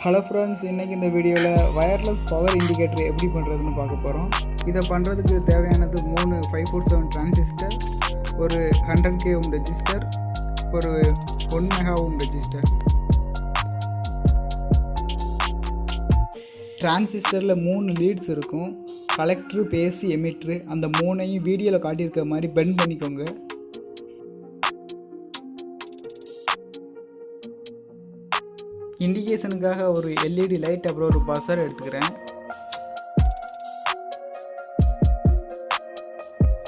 Hello friends, இன்றைக்கி இந்த வீடியோவில் வயர்லெஸ் பவர் இண்டிகேட்டர் எப்படி பண்ணுறதுன்னு பார்க்க போகிறோம். இதை பண்ணுறதுக்கு தேவையானது 3 547 டிரான்சிஸ்டர், ஒரு 100K ஓம் ரெஜிஸ்டர், ஒரு 1 மெகா ஓம் ரெஜிஸ்டர். டிரான்சிஸ்டரில் 3 லீட்ஸ் இருக்கும். Collector, base, emitter. அந்த 3ஐயும் வீடியோவில் காட்டியிருக்க மாதிரி பெண்ட் பண்ணிக்கோங்க. இண்டிகேஷனுக்காக ஒரு எல்இடி லைட், அப்புறம் ஒரு பஸர் எடுத்துக்கிறேன்.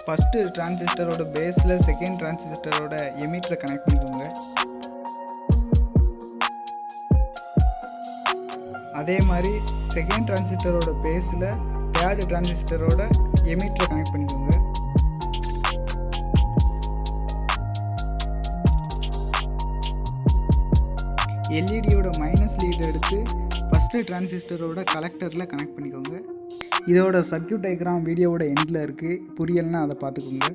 ஃபஸ்ட்டு டிரான்சிஸ்டரோட பேஸில் செகண்ட் டிரான்சிஸ்டரோட எமிட்டரை கனெக்ட் பண்ணிக்கோங்க. அதே மாதிரி செகண்ட் டிரான்சிஸ்டரோட பேஸில் தேர்டு டிரான்சிஸ்டரோட எமிட்டரை கனெக்ட் பண்ணிக்கோங்க. எல்இடியோட மைனஸ் லீட் எடுத்து ஃபஸ்ட்டு டிரான்சிஸ்டரோட கலெக்டரில் கனெக்ட் பண்ணிக்கோங்க. இதோட சர்க்யூட் டயக்ராம் வீடியோவோட எண்டில் இருக்குது. புரியலைன்னா அதை பார்த்துக்கோங்க.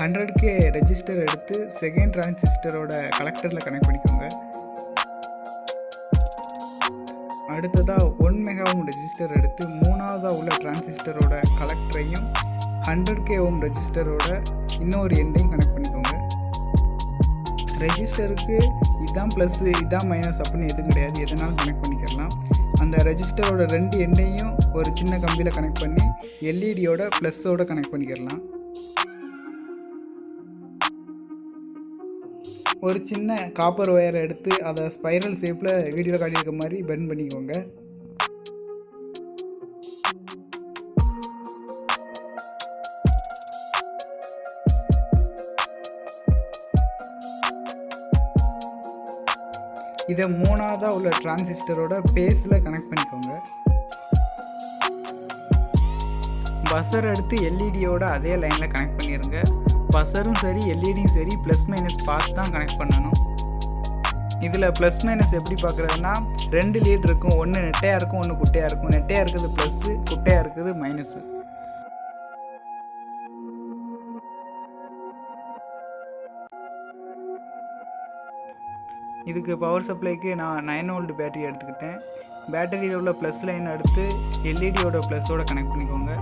$100K ரெஜிஸ்டர் எடுத்து செகண்ட் டிரான்சிஸ்டரோட கலெக்டரில் கனெக்ட் பண்ணிக்கோங்க. அடுத்ததாக 1 மெகா ஓம் ரெஜிஸ்டர் எடுத்து மூணாவதாக உள்ள டிரான்சிஸ்டரோட கலெக்டரையும் 100K ஓம் ரெஜிஸ்டரோட இன்னொரு எண்டையும் கனெக்ட் பண்ணிக்கோங்க. ரெஜிஸ்டருக்கு இதுதான் ப்ளஸ்ஸு இதுதான் மைனஸ் அப்படின்னு எதுவும் கிடையாது, எதனாலும் கனெக்ட் பண்ணிக்கலாம். அந்த ரெஜிஸ்டரோட 2 எண்டையும் ஒரு சின்ன கம்பியில் கனெக்ட் பண்ணி எல்இடியோட ப்ளஸ்ஸோட கனெக்ட் பண்ணிக்கலாம். ஒரு சின்ன காப்பர் ஒயரை எடுத்து அதை ஸ்பைரல் ஷேப்பில் வீடியோவில் காட்டியிருக்க மாதிரி பெண்ட் பண்ணிக்கோங்க. இதை மூணாவதாக உள்ள டிரான்சிஸ்டரோட பேஸில் கனெக்ட் பண்ணிக்கோங்க. பஸர் எடுத்து எல்இடியோட அதே லைனில் கனெக்ட் பண்ணிடுங்க. பஸரும் சரி எல்இடியும் சரி ப்ளஸ் மைனஸ் பார்த்து தான் கனெக்ட் பண்ணணும். இதில் ப்ளஸ் மைனஸ் எப்படி பார்க்குறதுனா 2 லீட் இருக்கும். ஒன்று நெட்டையாக இருக்கும், ஒன்று குட்டையாக இருக்கும். நெட்டையாக இருக்கிறது ப்ளஸ்ஸு, குட்டையாக இருக்கிறது மைனஸு. இதுக்கு பவர் சப்ளைக்கு நான் 9 வோல்ட் பேட்டரி எடுத்துக்கிட்டேன். பேட்டரியில் உள்ள ப்ளஸ் லைன் எடுத்து எல்இடியோட ப்ளஸ்ஸோட கனெக்ட் பண்ணிக்கோங்க.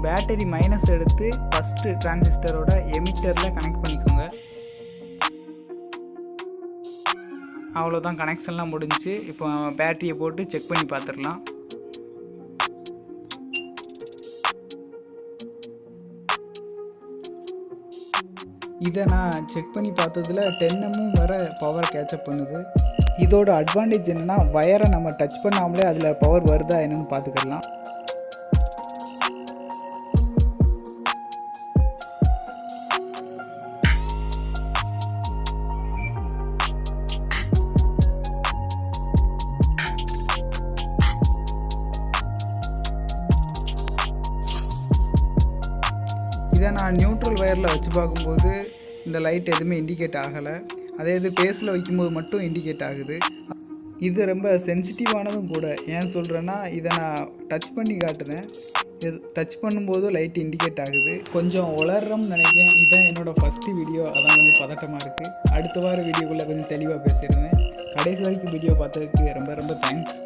பேட்டரி மைனஸ் எடுத்து ஃபஸ்ட்டு டிரான்சிஸ்டரோட எமிட்டரில் கனெக்ட் பண்ணிக்கோங்க. அவ்வளோதான், கனெக்ஷன்லாம் முடிஞ்சு. இப்போ பேட்டரியை போட்டு செக் பண்ணி பார்த்துடலாம். இதை நான் செக் பண்ணி பார்த்ததில் 10 வர பவர் கேட்சப் பண்ணுது. இதோட அட்வான்டேஜ் என்னென்னா வயரை நம்ம டச் பண்ணாமலே அதில் பவர் வருதா என்னன்னு பார்த்துக்கலாம். இதை நான் நியூட்ரல் வயரில் வச்சு பார்க்கும்போது இந்த லைட் எதுவுமே இண்டிகேட் ஆகலை. அதே இது பேஸில் வைக்கும்போது மட்டும் இண்டிகேட் ஆகுது. இது ரொம்ப சென்சிட்டிவானதும் கூட. ஏன் சொல்கிறேன்னா, இதை நான் டச் பண்ணி காட்டுறேன். இது டச் பண்ணும்போது லைட் இண்டிகேட் ஆகுது. கொஞ்சம் உளர்றோம்னு நினைக்கிறேன். இதான் என்னோடய ஃபஸ்ட்டு வீடியோ, அதான் கொஞ்சம் பதட்டமாக இருக்குது. அடுத்த வார வீடியோக்குள்ளே கொஞ்சம் தெளிவாக பேசிடுறேன். கடைசி வரைக்கும் வீடியோ பார்த்ததுக்கு ரொம்ப ரொம்ப தேங்க்ஸ்.